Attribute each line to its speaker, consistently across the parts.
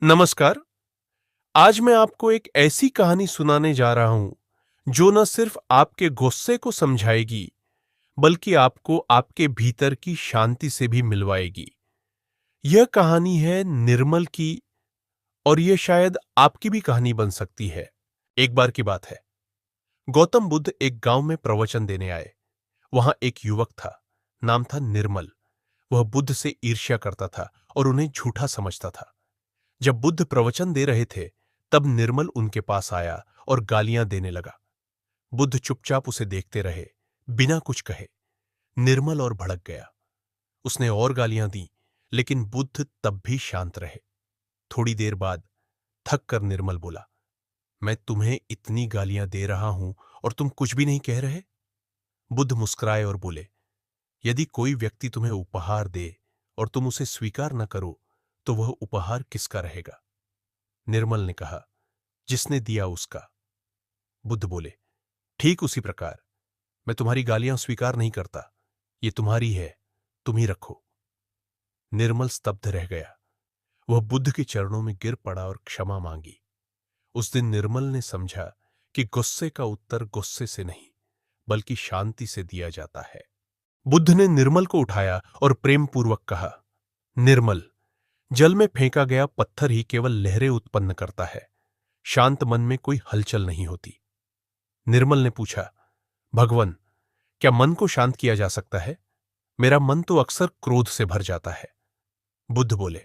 Speaker 1: नमस्कार। आज मैं आपको एक ऐसी कहानी सुनाने जा रहा हूं जो न सिर्फ आपके गुस्से को समझाएगी बल्कि आपको आपके भीतर की शांति से भी मिलवाएगी। यह कहानी है निर्मल की और यह शायद आपकी भी कहानी बन सकती है। एक बार की बात है, गौतम बुद्ध एक गांव में प्रवचन देने आए। वहां एक युवक था, नाम था निर्मल। वह बुद्ध से ईर्ष्या करता था और उन्हें झूठा समझता था। जब बुद्ध प्रवचन दे रहे थे, तब निर्मल उनके पास आया और गालियां देने लगा। बुद्ध चुपचाप उसे देखते रहे, बिना कुछ कहे। निर्मल और भड़क गया। उसने और गालियां दी, लेकिन बुद्ध तब भी शांत रहे। थोड़ी देर बाद थक कर निर्मल बोला, मैं तुम्हें इतनी गालियां दे रहा हूं और तुम कुछ भी नहीं कह रहे। बुद्ध मुस्कुराए और बोले, यदि कोई व्यक्ति तुम्हें उपहार दे और तुम उसे स्वीकार न करो, तो वह उपहार किसका रहेगा? निर्मल ने कहा, जिसने दिया उसका। बुद्ध बोले, ठीक उसी प्रकार मैं तुम्हारी गालियां स्वीकार नहीं करता। ये तुम्हारी है, तुम ही रखो। निर्मल स्तब्ध रह गया। वह बुद्ध के चरणों में गिर पड़ा और क्षमा मांगी। उस दिन निर्मल ने समझा कि गुस्से का उत्तर गुस्से से नहीं, बल्कि शांति से दिया जाता है। बुद्ध ने निर्मल को उठाया और प्रेमपूर्वक कहा, निर्मल, जल में फेंका गया पत्थर ही केवल लहरें उत्पन्न करता है। शांत मन में कोई हलचल नहीं होती। निर्मल ने पूछा, भगवन, क्या मन को शांत किया जा सकता है? मेरा मन तो अक्सर क्रोध से भर जाता है। बुद्ध बोले,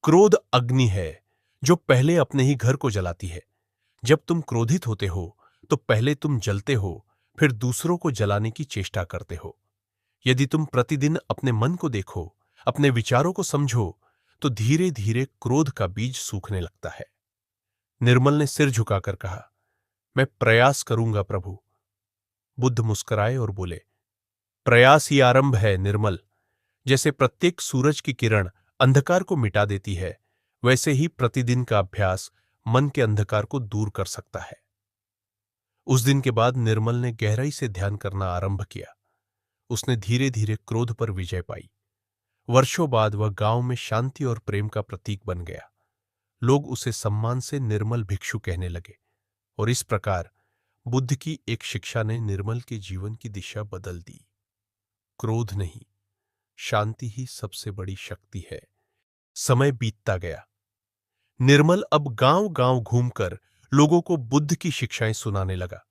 Speaker 1: क्रोध अग्नि है जो पहले अपने ही घर को जलाती है। जब तुम क्रोधित होते हो तो पहले तुम जलते हो, फिर दूसरों को जलाने की चेष्टा करते हो। यदि तुम प्रतिदिन अपने मन को देखो, अपने विचारों को समझो, तो धीरे धीरे क्रोध का बीज सूखने लगता है। निर्मल ने सिर झुकाकर कहा, मैं प्रयास करूंगा प्रभु। बुद्ध मुस्कुराए और बोले, प्रयास ही आरंभ है निर्मल। जैसे प्रत्येक सूरज की किरण अंधकार को मिटा देती है, वैसे ही प्रतिदिन का अभ्यास मन के अंधकार को दूर कर सकता है। उस दिन के बाद निर्मल ने गहराई से ध्यान करना आरंभ किया। उसने धीरे धीरे क्रोध पर विजय पाई। वर्षों बाद वह गांव में शांति और प्रेम का प्रतीक बन गया। लोग उसे सम्मान से निर्मल भिक्षु कहने लगे, और इस प्रकार बुद्ध की एक शिक्षा ने निर्मल के जीवन की दिशा बदल दी। क्रोध नहीं, शांति ही सबसे बड़ी शक्ति है। समय बीतता गया। निर्मल अब गांव गांव घूमकर लोगों को बुद्ध की शिक्षाएं सुनाने लगा।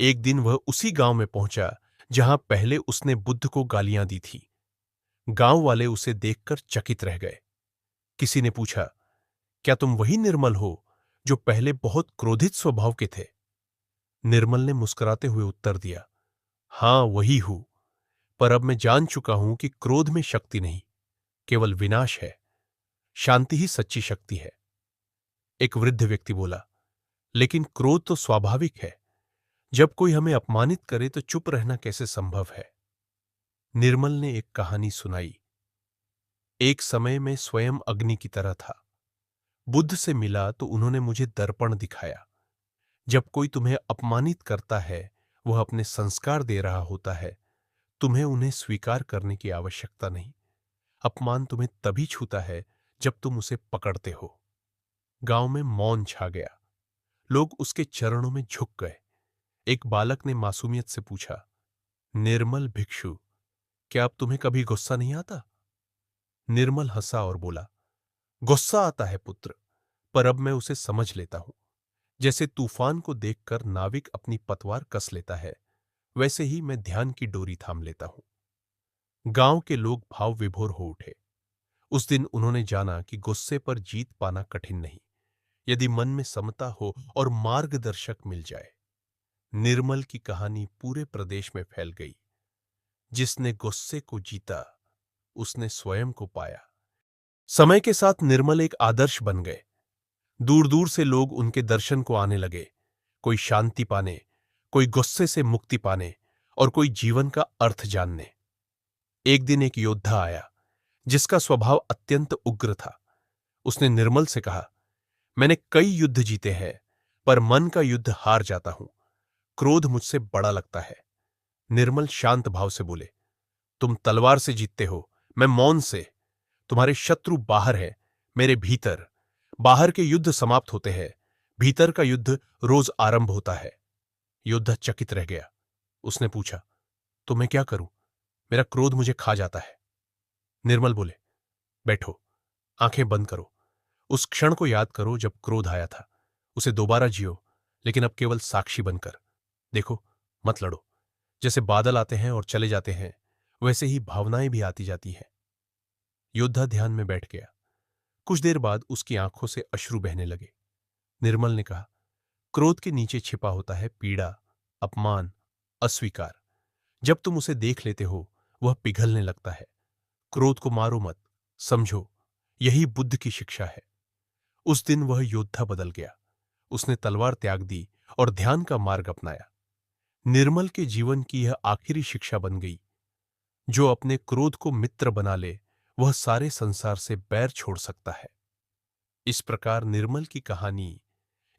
Speaker 1: एक दिन वह उसी गांव में पहुंचा जहां पहले उसने बुद्ध को गालियां दी थी। गांव वाले उसे देखकर चकित रह गए। किसी ने पूछा, क्या तुम वही निर्मल हो जो पहले बहुत क्रोधित स्वभाव के थे? निर्मल ने मुस्कुराते हुए उत्तर दिया, हां, वही हूं। पर अब मैं जान चुका हूं कि क्रोध में शक्ति नहीं, केवल विनाश है। शांति ही सच्ची शक्ति है। एक वृद्ध व्यक्ति बोला, लेकिन क्रोध तो स्वाभाविक है। जब कोई हमें अपमानित करे तो चुप रहना कैसे संभव है? निर्मल ने एक कहानी सुनाई। एक समय में स्वयं अग्नि की तरह था। बुद्ध से मिला तो उन्होंने मुझे दर्पण दिखाया। जब कोई तुम्हें अपमानित करता है, वह अपने संस्कार दे रहा होता है। तुम्हें उन्हें स्वीकार करने की आवश्यकता नहीं। अपमान तुम्हें तभी छूता है जब तुम उसे पकड़ते हो। गांव में मौन छा गया। लोग उसके चरणों में झुक गए। एक बालक ने मासूमियत से पूछा, निर्मल भिक्षु, क्या अब तुम्हें कभी गुस्सा नहीं आता? निर्मल हंसा और बोला, गुस्सा आता है पुत्र, पर अब मैं उसे समझ लेता हूं। जैसे तूफान को देखकर नाविक अपनी पतवार कस लेता है, वैसे ही मैं ध्यान की डोरी थाम लेता हूं। गांव के लोग भाव विभोर हो उठे। उस दिन उन्होंने जाना कि गुस्से पर जीत पाना कठिन नहीं, यदि मन में समता हो और मार्गदर्शक मिल जाए। निर्मल की कहानी पूरे प्रदेश में फैल गई। जिसने गुस्से को जीता, उसने स्वयं को पाया। समय के साथ निर्मल एक आदर्श बन गए। दूर दूर से लोग उनके दर्शन को आने लगे, कोई शांति पाने, कोई गुस्से से मुक्ति पाने और कोई जीवन का अर्थ जानने। एक दिन एक योद्धा आया, जिसका स्वभाव अत्यंत उग्र था। उसने निर्मल से कहा, मैंने कई युद्ध जीते हैं, पर मन का युद्ध हार जाता हूं। क्रोध मुझसे बड़ा लगता है। निर्मल शांत भाव से बोले, तुम तलवार से जीतते हो, मैं मौन से। तुम्हारे शत्रु बाहर है, मेरे भीतर। बाहर के युद्ध समाप्त होते हैं, भीतर का युद्ध रोज आरंभ होता है। योद्धा चकित रह गया। उसने पूछा, तो मैं क्या करूं? मेरा क्रोध मुझे खा जाता है। निर्मल बोले, बैठो, आंखें बंद करो, उस क्षण को याद करो जब क्रोध आया था। उसे दोबारा जियो, लेकिन अब केवल साक्षी बनकर। देखो, मत लड़ो। जैसे बादल आते हैं और चले जाते हैं, वैसे ही भावनाएं भी आती जाती हैं। योद्धा ध्यान में बैठ गया। कुछ देर बाद उसकी आंखों से अश्रु बहने लगे। निर्मल ने कहा, क्रोध के नीचे छिपा होता है पीड़ा, अपमान, अस्वीकार। जब तुम उसे देख लेते हो, वह पिघलने लगता है। क्रोध को मारो मत, समझो, यही बुद्ध की शिक्षा है। उस दिन वह योद्धा बदल गया। उसने तलवार त्याग दी और ध्यान का मार्ग अपनाया। निर्मल के जीवन की यह आखिरी शिक्षा बन गई। जो अपने क्रोध को मित्र बना ले, वह सारे संसार से बैर छोड़ सकता है। इस प्रकार निर्मल की कहानी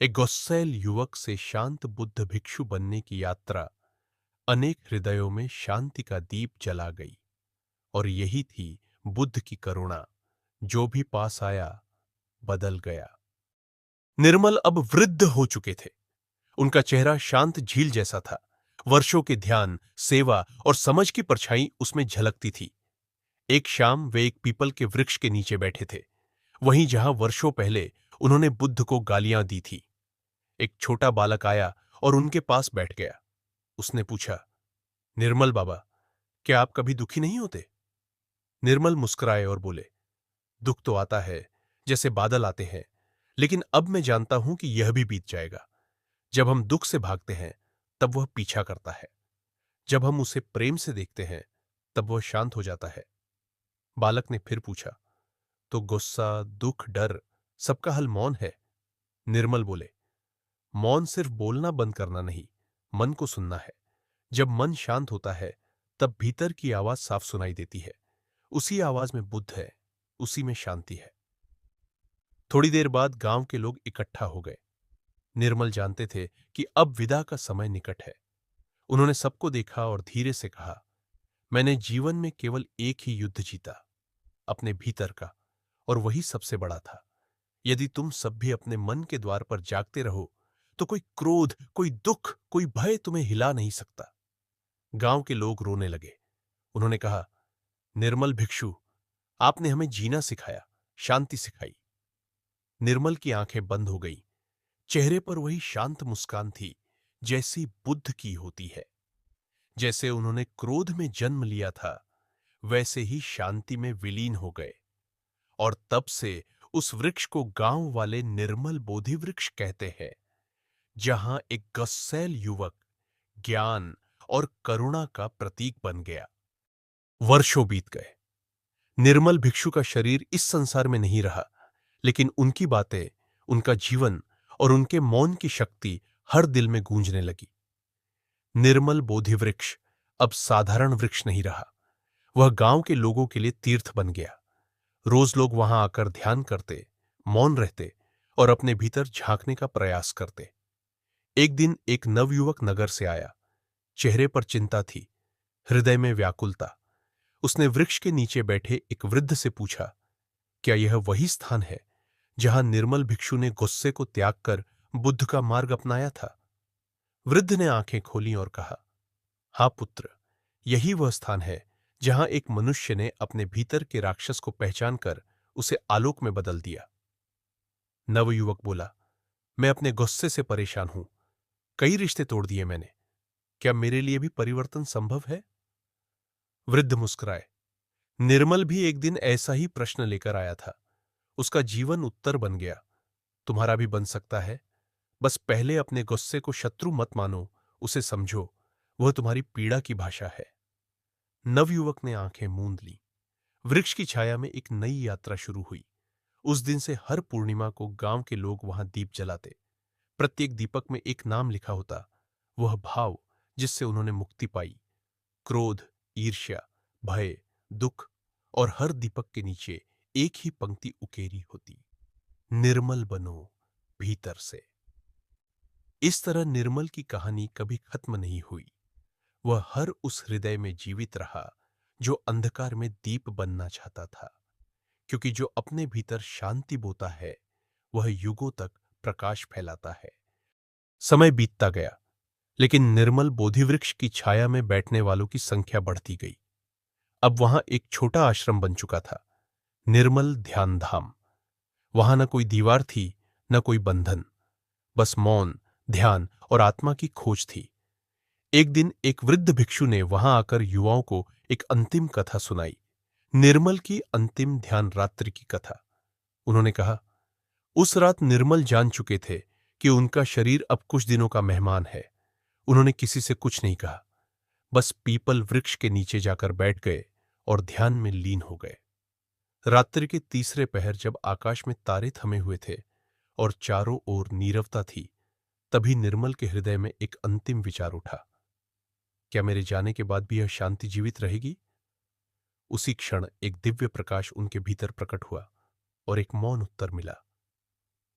Speaker 1: एक गुस्सैल युवक से शांत बुद्ध भिक्षु बनने की यात्रा अनेक हृदयों में शांति का दीप जला गई। और यही थी बुद्ध की करुणा। जो भी पास आया, बदल गया। निर्मल अब वृद्ध हो चुके थे। उनका चेहरा शांत झील जैसा था। वर्षों के ध्यान, सेवा और समझ की परछाई उसमें झलकती थी। एक शाम वे एक पीपल के वृक्ष के नीचे बैठे थे, वहीं जहां वर्षों पहले उन्होंने बुद्ध को गालियां दी थी। एक छोटा बालक आया और उनके पास बैठ गया। उसने पूछा, निर्मल बाबा, क्या आप कभी दुखी नहीं होते? निर्मल मुस्कुराए और बोले, दुख तो आता है, जैसे बादल आते हैं, लेकिन अब मैं जानता हूं कि यह भी बीत जाएगा। जब हम दुख से भागते हैं, तब वह पीछा करता है। जब हम उसे प्रेम से देखते हैं, तब वह शांत हो जाता है। बालक ने फिर पूछा, तो गुस्सा, दुख, डर, सबका हल मौन है? निर्मल बोले, मौन सिर्फ बोलना बंद करना नहीं, मन को सुनना है। जब मन शांत होता है, तब भीतर की आवाज साफ सुनाई देती है। उसी आवाज में बुद्ध है, उसी में शांति है। थोड़ी देर बाद गांव के लोग इकट्ठा हो गए। निर्मल जानते थे कि अब विदा का समय निकट है। उन्होंने सबको देखा और धीरे से कहा, मैंने जीवन में केवल एक ही युद्ध जीता, अपने भीतर का, और वही सबसे बड़ा था। यदि तुम सब भी अपने मन के द्वार पर जागते रहो, तो कोई क्रोध, कोई दुख, कोई भय तुम्हें हिला नहीं सकता। गांव के लोग रोने लगे। उन्होंने कहा, निर्मल भिक्षु, आपने हमें जीना सिखाया, शांति सिखाई। निर्मल की आंखें बंद हो गई। चेहरे पर वही शांत मुस्कान थी, जैसी बुद्ध की होती है। जैसे उन्होंने क्रोध में जन्म लिया था, वैसे ही शांति में विलीन हो गए। और तब से उस वृक्ष को गांव वाले निर्मल बोधि वृक्ष कहते हैं, जहां एक गस्सैल युवक ज्ञान और करुणा का प्रतीक बन गया। वर्षों बीत गए। निर्मल भिक्षु का शरीर इस संसार में नहीं रहा, लेकिन उनकी बातें, उनका जीवन और उनके मौन की शक्ति हर दिल में गूंजने लगी। निर्मल बोधि वृक्ष अब साधारण वृक्ष नहीं रहा, वह गांव के लोगों के लिए तीर्थ बन गया। रोज लोग वहां आकर ध्यान करते, मौन रहते और अपने भीतर झांकने का प्रयास करते। एक दिन एक नवयुवक नगर से आया। चेहरे पर चिंता थी, हृदय में व्याकुलता। उसने वृक्ष के नीचे बैठे एक वृद्ध से पूछा, क्या यह वही स्थान है जहां निर्मल भिक्षु ने गुस्से को त्याग कर बुद्ध का मार्ग अपनाया था? वृद्ध ने आंखें खोली और कहा, हाँ पुत्र, यही वह स्थान है जहां एक मनुष्य ने अपने भीतर के राक्षस को पहचान कर उसे आलोक में बदल दिया। नवयुवक बोला, मैं अपने गुस्से से परेशान हूं, कई रिश्ते तोड़ दिए मैंने। क्या मेरे लिए भी परिवर्तन संभव है? वृद्ध मुस्कुराए। निर्मल भी एक दिन ऐसा ही प्रश्न लेकर आया था। उसका जीवन उत्तर बन गया। तुम्हारा भी बन सकता है। बस पहले अपने गुस्से को शत्रु मत मानो, उसे समझो, वह तुम्हारी पीड़ा की भाषा है। नवयुवक ने आंखें मूंद ली। वृक्ष की छाया में एक नई यात्रा शुरू हुई। उस दिन से हर पूर्णिमा को गांव के लोग वहां दीप जलाते। प्रत्येक दीपक में एक नाम लिखा होता, वह भाव जिससे उन्होंने मुक्ति पाई। क्रोध, ईर्ष्या, भय, दुख, और हर दीपक के नीचे एक ही पंक्ति उकेरी होती, निर्मल बनो भीतर से। इस तरह निर्मल की कहानी कभी खत्म नहीं हुई। वह हर उस हृदय में जीवित रहा जो अंधकार में दीप बनना चाहता था, क्योंकि जो अपने भीतर शांति बोता है, वह युगों तक प्रकाश फैलाता है। समय बीतता गया, लेकिन निर्मल बोधिवृक्ष की छाया में बैठने वालों की संख्या बढ़ती गई। अब वहां एक छोटा आश्रम बन चुका था, निर्मल ध्यान धाम। वहां न कोई दीवार थी, न कोई बंधन, बस मौन, ध्यान और आत्मा की खोज थी। एक दिन एक वृद्ध भिक्षु ने वहां आकर युवाओं को एक अंतिम कथा सुनाई, निर्मल की अंतिम ध्यान रात्रि की कथा। उन्होंने कहा, उस रात निर्मल जान चुके थे कि उनका शरीर अब कुछ दिनों का मेहमान है। उन्होंने किसी से कुछ नहीं कहा, बस पीपल वृक्ष के नीचे जाकर बैठ गए और ध्यान में लीन हो गए। रात्रि के तीसरे पहर जब आकाश में तारे थमे हुए थे और चारों ओर नीरवता थी, तभी निर्मल के हृदय में एक अंतिम विचार उठा, क्या मेरे जाने के बाद भी यह शांति जीवित रहेगी? उसी क्षण एक दिव्य प्रकाश उनके भीतर प्रकट हुआ और एक मौन उत्तर मिला,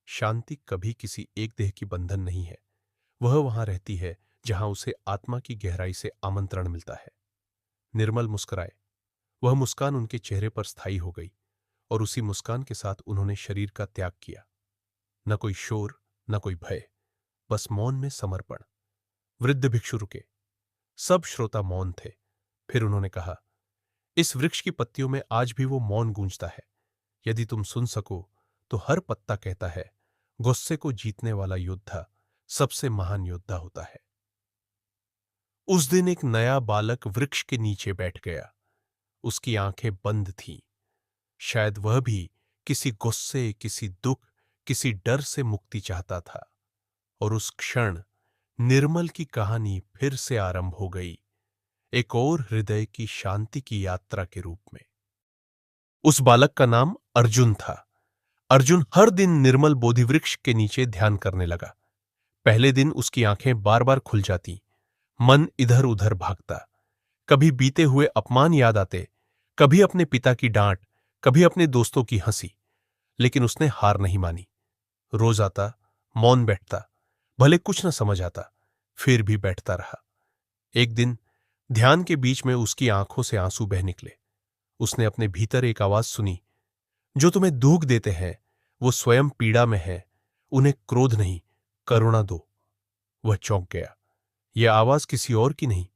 Speaker 1: शांति कभी किसी एक देह की बंधन नहीं है, वह वहां रहती है जहां उसे आत्मा की गहराई से आमंत्रण मिलता है। निर्मल मुस्कुराए। वह मुस्कान उनके चेहरे पर स्थायी हो गई और उसी मुस्कान के साथ उन्होंने शरीर का त्याग किया। न कोई शोर, न कोई भय, बस मौन में समर्पण। वृद्ध भिक्षु रुके। सब श्रोता मौन थे। फिर उन्होंने कहा, इस वृक्ष की पत्तियों में आज भी वो मौन गूंजता है। यदि तुम सुन सको तो हर पत्ता कहता है, गुस्से को जीतने वाला योद्धा सबसे महान योद्धा होता है। उस दिन एक नया बालक वृक्ष के नीचे बैठ गया। उसकी आंखें बंद थीं। शायद वह भी किसी गुस्से, किसी दुख, किसी डर से मुक्ति चाहता था। और उस क्षण निर्मल की कहानी फिर से आरंभ हो गई, एक और हृदय की शांति की यात्रा के रूप में। उस बालक का नाम अर्जुन था। अर्जुन हर दिन निर्मल बोधिवृक्ष के नीचे ध्यान करने लगा। पहले दिन उसकी आंखें बार बार खुल जाती, मन इधर उधर भागता। कभी बीते हुए अपमान याद आते, कभी अपने पिता की डांट, कभी अपने दोस्तों की हंसी। लेकिन उसने हार नहीं मानी। रोज आता, मौन बैठता, भले कुछ न समझ आता, फिर भी बैठता रहा। एक दिन ध्यान के बीच में उसकी आंखों से आंसू बह निकले। उसने अपने भीतर एक आवाज सुनी, जो तुम्हें दुख देते हैं वो स्वयं पीड़ा में है, उन्हें क्रोध नहीं, करुणा दो। वह चौंक गया। यह आवाज किसी और की नहीं,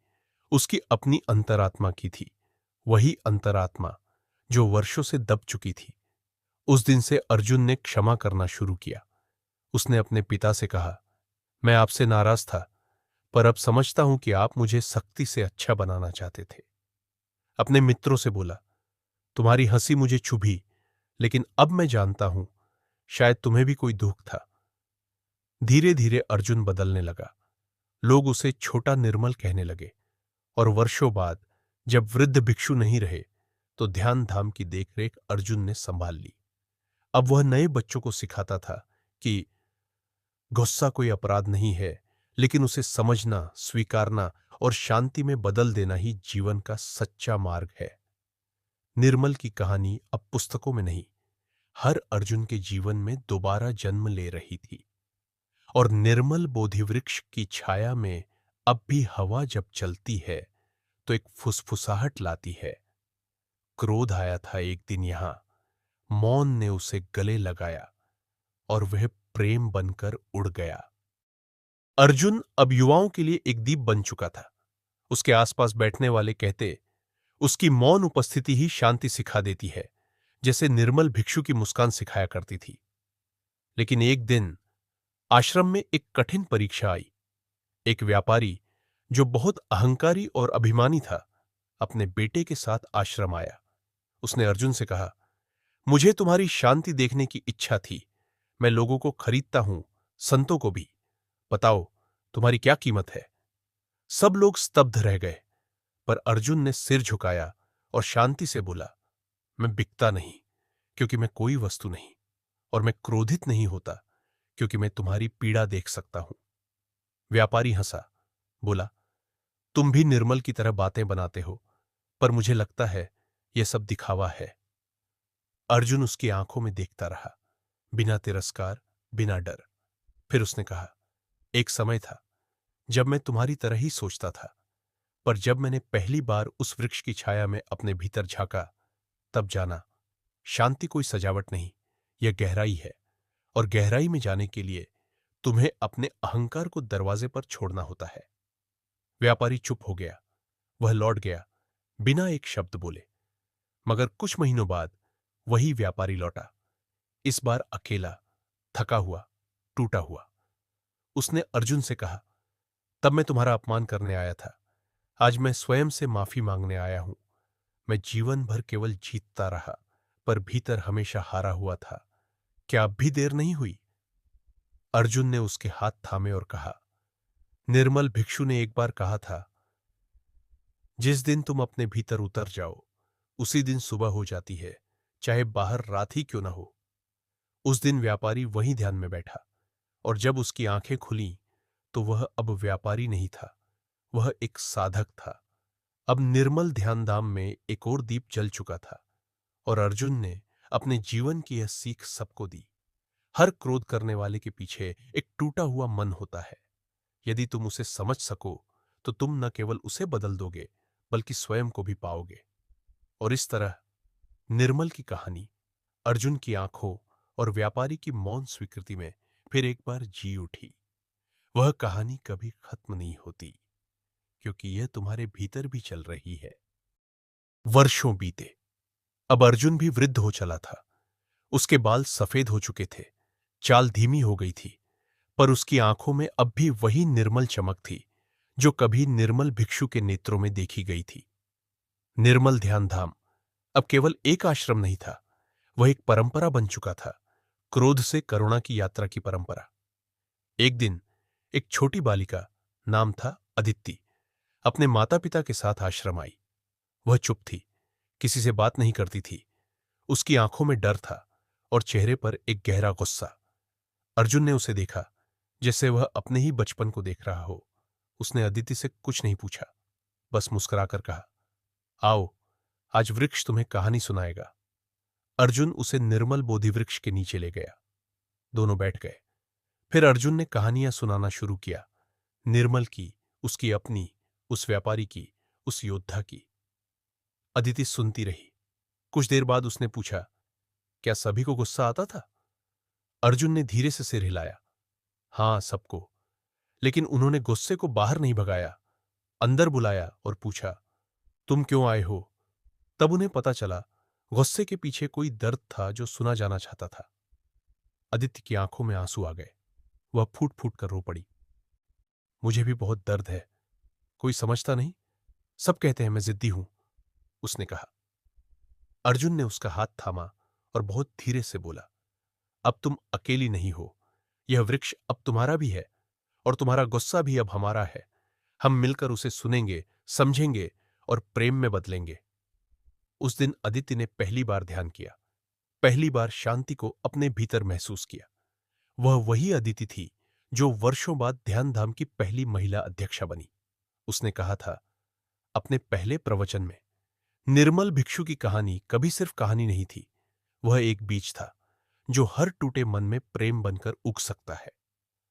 Speaker 1: उसकी अपनी अंतरात्मा की थी। वही अंतरात्मा जो वर्षों से दब चुकी थी। उस दिन से अर्जुन ने क्षमा करना शुरू किया। उसने अपने पिता से कहा, मैं आपसे नाराज था, पर अब समझता हूं कि आप मुझे सख्ती से अच्छा बनाना चाहते थे। अपने मित्रों से बोला, तुम्हारी हंसी मुझे चुभी, लेकिन अब मैं जानता हूं शायद तुम्हें भी कोई दुख था। धीरे धीरे अर्जुन बदलने लगा। लोग उसे छोटा निर्मल कहने लगे। और वर्षों बाद जब वृद्ध भिक्षु नहीं रहे, तो ध्यान धाम की देखरेख अर्जुन ने संभाल ली। अब वह नए बच्चों को सिखाता था कि गुस्सा कोई अपराध नहीं है, लेकिन उसे समझना, स्वीकारना और शांति में बदल देना ही जीवन का सच्चा मार्ग है। निर्मल की कहानी अब पुस्तकों में नहीं, हर अर्जुन के जीवन में दोबारा जन्म ले रही थी। और निर्मल बोधिवृक्ष की छाया में अब भी हवा जब चलती है तो एक फुसफुसाहट लाती है। क्रोध आया था एक दिन यहां, मौन ने उसे गले लगाया और वह प्रेम बनकर उड़ गया। अर्जुन अब युवाओं के लिए एक दीप बन चुका था। उसके आसपास बैठने वाले कहते, उसकी मौन उपस्थिति ही शांति सिखा देती है, जैसे निर्मल भिक्षु की मुस्कान सिखाया करती थी। लेकिन एक दिन आश्रम में एक कठिन परीक्षा आई। एक व्यापारी जो बहुत अहंकारी और अभिमानी था, अपने बेटे के साथ आश्रम आया। उसने अर्जुन से कहा, मुझे तुम्हारी शांति देखने की इच्छा थी। मैं लोगों को खरीदता हूं, संतों को भी। बताओ, तुम्हारी क्या कीमत है? सब लोग स्तब्ध रह गए, पर अर्जुन ने सिर झुकाया और शांति से बोला, मैं बिकता नहीं, क्योंकि मैं कोई वस्तु नहीं, और मैं क्रोधित नहीं होता, क्योंकि मैं तुम्हारी पीड़ा देख सकता हूं। व्यापारी हंसा, बोला, तुम भी निर्मल की तरह बातें बनाते हो, पर मुझे लगता है यह सब दिखावा है। अर्जुन उसकी आंखों में देखता रहा, बिना तिरस्कार, बिना डर। फिर उसने कहा, एक समय था जब मैं तुम्हारी तरह ही सोचता था, पर जब मैंने पहली बार उस वृक्ष की छाया में अपने भीतर झांका, तब जाना, शांति कोई सजावट नहीं, यह गहराई है। और गहराई में जाने के लिए तुम्हें अपने अहंकार को दरवाजे पर छोड़ना होता है। व्यापारी चुप हो गया। वह लौट गया बिना एक शब्द बोले। मगर कुछ महीनों बाद वही व्यापारी लौटा, इस बार अकेला, थका हुआ, टूटा हुआ। उसने अर्जुन से कहा, तब मैं तुम्हारा अपमान करने आया था, आज मैं स्वयं से माफी मांगने आया हूं। मैं जीवन भर केवल जीतता रहा, पर भीतर हमेशा हारा हुआ था। क्या अब भी देर नहीं हुई? अर्जुन ने उसके हाथ थामे और कहा, निर्मल भिक्षु ने एक बार कहा था, जिस दिन तुम अपने भीतर उतर जाओ उसी दिन सुबह हो जाती है, चाहे बाहर रात ही क्यों ना हो। उस दिन व्यापारी वहीं ध्यान में बैठा, और जब उसकी आंखें खुलीं तो वह अब व्यापारी नहीं था, वह एक साधक था। अब निर्मल ध्यानधाम में एक और दीप जल चुका था, और अर्जुन ने अपने जीवन की यह सीख सबको दी। हर क्रोध करने वाले के पीछे एक टूटा हुआ मन होता है। यदि तुम उसे समझ सको तो तुम न केवल उसे बदल दोगे बल्कि स्वयं को भी पाओगे। और इस तरह निर्मल की कहानी अर्जुन की आंखों और व्यापारी की मौन स्वीकृति में फिर एक बार जी उठी। वह कहानी कभी खत्म नहीं होती, क्योंकि यह तुम्हारे भीतर भी चल रही है। वर्षों बीते। अब अर्जुन भी वृद्ध हो चला था। उसके बाल सफेद हो चुके थे, चाल धीमी हो गई थी, पर उसकी आंखों में अब भी वही निर्मल चमक थी जो कभी निर्मल भिक्षु के नेत्रों में देखी गई थी। निर्मल ध्यान धाम अब केवल एक आश्रम नहीं था, वह एक परंपरा बन चुका था, क्रोध से करुणा की यात्रा की परंपरा। एक दिन एक छोटी बालिका, नाम था अदिति, अपने माता पिता के साथ आश्रम आई। वह चुप थी, किसी से बात नहीं करती थी। उसकी आंखों में डर था और चेहरे पर एक गहरा गुस्सा। अर्जुन ने उसे देखा जैसे वह अपने ही बचपन को देख रहा हो। उसने अदिति से कुछ नहीं पूछा, बस मुस्कुराकर कहा, आओ, आज वृक्ष तुम्हें कहानी सुनाएगा। अर्जुन उसे निर्मल बोधि वृक्ष के नीचे ले गया। दोनों बैठ गए। फिर अर्जुन ने कहानियां सुनाना शुरू किया, निर्मल की, उसकी अपनी, उस व्यापारी की, उस योद्धा की। अदिति सुनती रही। कुछ देर बाद उसने पूछा, क्या सभी को गुस्सा आता था? अर्जुन ने धीरे से सिर हिलाया, हां, सबको। लेकिन उन्होंने गुस्से को बाहर नहीं भगाया, अंदर बुलाया और पूछा, तुम क्यों आए हो? तब उन्हें पता चला, गुस्से के पीछे कोई दर्द था जो सुना जाना चाहता था। आदित्य की आंखों में आंसू आ गए। वह फूट फूट कर रो पड़ी। मुझे भी बहुत दर्द है, कोई समझता नहीं, सब कहते हैं मैं जिद्दी हूं, उसने कहा। अर्जुन ने उसका हाथ थामा और बहुत धीरे से बोला, अब तुम अकेली नहीं हो, यह वृक्ष अब तुम्हारा भी है, और तुम्हारा गुस्सा भी अब हमारा है। हम मिलकर उसे सुनेंगे, समझेंगे और प्रेम में बदलेंगे। उस दिन अदिति ने पहली बार ध्यान किया, पहली बार शांति को अपने भीतर महसूस किया। वह वही अदिति थी जो वर्षों बाद ध्यान धाम की पहली महिला अध्यक्षा बनी। उसने कहा था अपने पहले प्रवचन में, निर्मल भिक्षु की कहानी कभी सिर्फ कहानी नहीं थी, वह एक बीज था जो हर टूटे मन में प्रेम बनकर उग सकता है।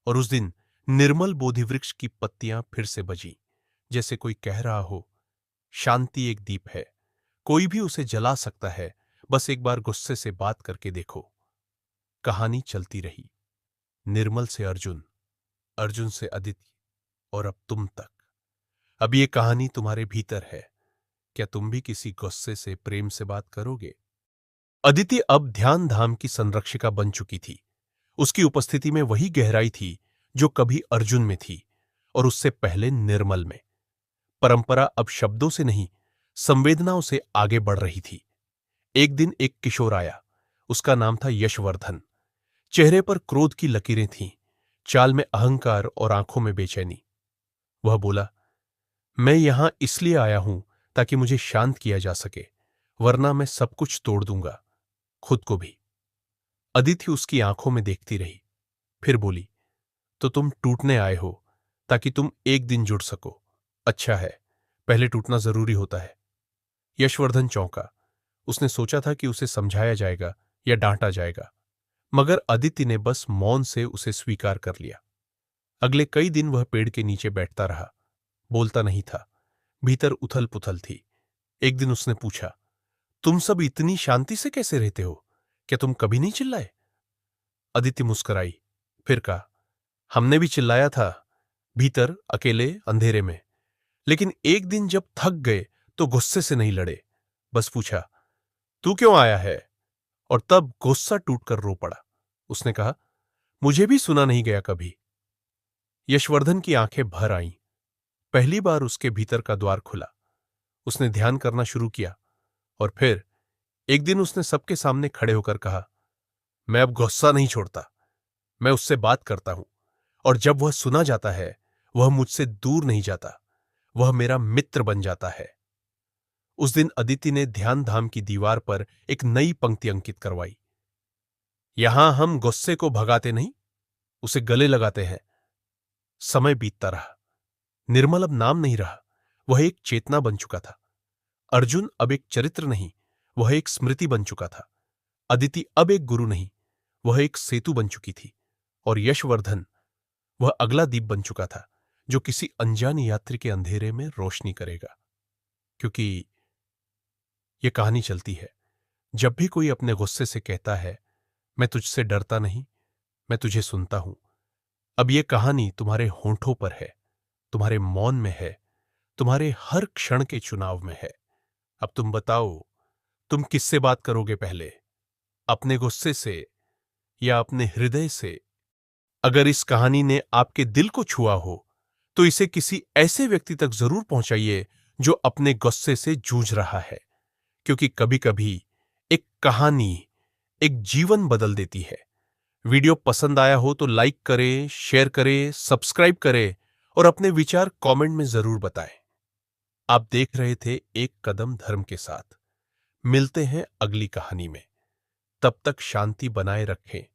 Speaker 1: और उस दिन निर्मल बोधि वृक्ष की पत्तियां फिर से बजी, जैसे कोई कह रहा हो, शांति एक दीप है, कोई भी उसे जला सकता है, बस एक बार गुस्से से बात करके देखो। कहानी चलती रही, निर्मल से अर्जुन, अर्जुन से अदिति, और अब तुम तक। अब ये कहानी तुम्हारे भीतर है। क्या तुम भी किसी गुस्से से प्रेम से बात करोगे? अदिति अब ध्यान धाम की संरक्षिका बन चुकी थी। उसकी उपस्थिति में वही गहराई थी जो कभी अर्जुन में थी और उससे पहले निर्मल में। परंपरा अब शब्दों से नहीं, संवेदनाओं से आगे बढ़ रही थी। एक दिन एक किशोर आया। उसका नाम था यशवर्धन। चेहरे पर क्रोध की लकीरें थीं, चाल में अहंकार और आंखों में बेचैनी। वह बोला, मैं यहां इसलिए आया हूं ताकि मुझे शांत किया जा सके, वरना मैं सब कुछ तोड़ दूंगा, खुद को भी। अदिति उसकी आंखों में देखती रही, फिर बोली, तो तुम टूटने आए हो ताकि तुम एक दिन जुड़ सको। अच्छा है, पहले टूटना जरूरी होता है। यशवर्धन चौंका। उसने सोचा था कि उसे समझाया जाएगा या डांटा जाएगा, मगर अदिति ने बस मौन से उसे स्वीकार कर लिया। अगले कई दिन वह पेड़ के नीचे बैठता रहा, बोलता नहीं था, भीतर उथल पुथल थी। एक दिन उसने पूछा, तुम सब इतनी शांति से कैसे रहते हो? क्या तुम कभी नहीं चिल्लाए? अदिति मुस्कुराई, फिर कहा, हमने भी चिल्लाया था, भीतर अकेले अंधेरे में। लेकिन एक दिन जब थक गए तो गुस्से से नहीं लड़े, बस पूछा, तू क्यों आया है? और तब गुस्सा टूटकर रो पड़ा। उसने कहा, मुझे भी सुना नहीं गया कभी। यशवर्धन की आंखें भर आईं। पहली बार उसके भीतर का द्वार खुला। उसने ध्यान करना शुरू किया और फिर एक दिन उसने सबके सामने खड़े होकर कहा, मैं अब गुस्सा नहीं छोड़ता, मैं उससे बात करता हूं, और जब वह सुना जाता है वह मुझसे दूर नहीं जाता, वह मेरा मित्र बन जाता है। उस दिन अदिति ने ध्यान धाम की दीवार पर एक नई पंक्ति अंकित करवाई, यहां हम गुस्से को भगाते नहीं, उसे गले लगाते हैं। समय बीतता रहा। निर्मल अब नाम नहीं रहा, वह एक चेतना बन चुका था। अर्जुन अब एक चरित्र नहीं, वह एक स्मृति बन चुका था। अदिति अब एक गुरु नहीं, वह एक सेतु बन चुकी थी। और यशवर्धन, वह अगला दीप बन चुका था जो किसी अनजान यात्री के अंधेरे में रोशनी करेगा। क्योंकि यह कहानी चलती है, जब भी कोई अपने गुस्से से कहता है, मैं तुझसे डरता नहीं, मैं तुझे सुनता हूं, अब यह कहानी तुम्हारे होंठों पर है, तुम्हारे मौन में है, तुम्हारे हर क्षण के चुनाव में है। अब तुम बताओ, तुम किससे बात करोगे पहले, अपने गुस्से से या अपने हृदय से? अगर इस कहानी ने आपके दिल को छुआ हो तो इसे किसी ऐसे व्यक्ति तक जरूर पहुंचाइए जो अपने गुस्से से जूझ रहा है, क्योंकि कभी कभी एक कहानी एक जीवन बदल देती है। वीडियो पसंद आया हो तो लाइक करें, शेयर करें, सब्सक्राइब करें और अपने विचार कमेंट में जरूर बताएं। आप देख रहे थे एक कदम धर्म के साथ। मिलते हैं अगली कहानी में। तब तक शांति बनाए रखें,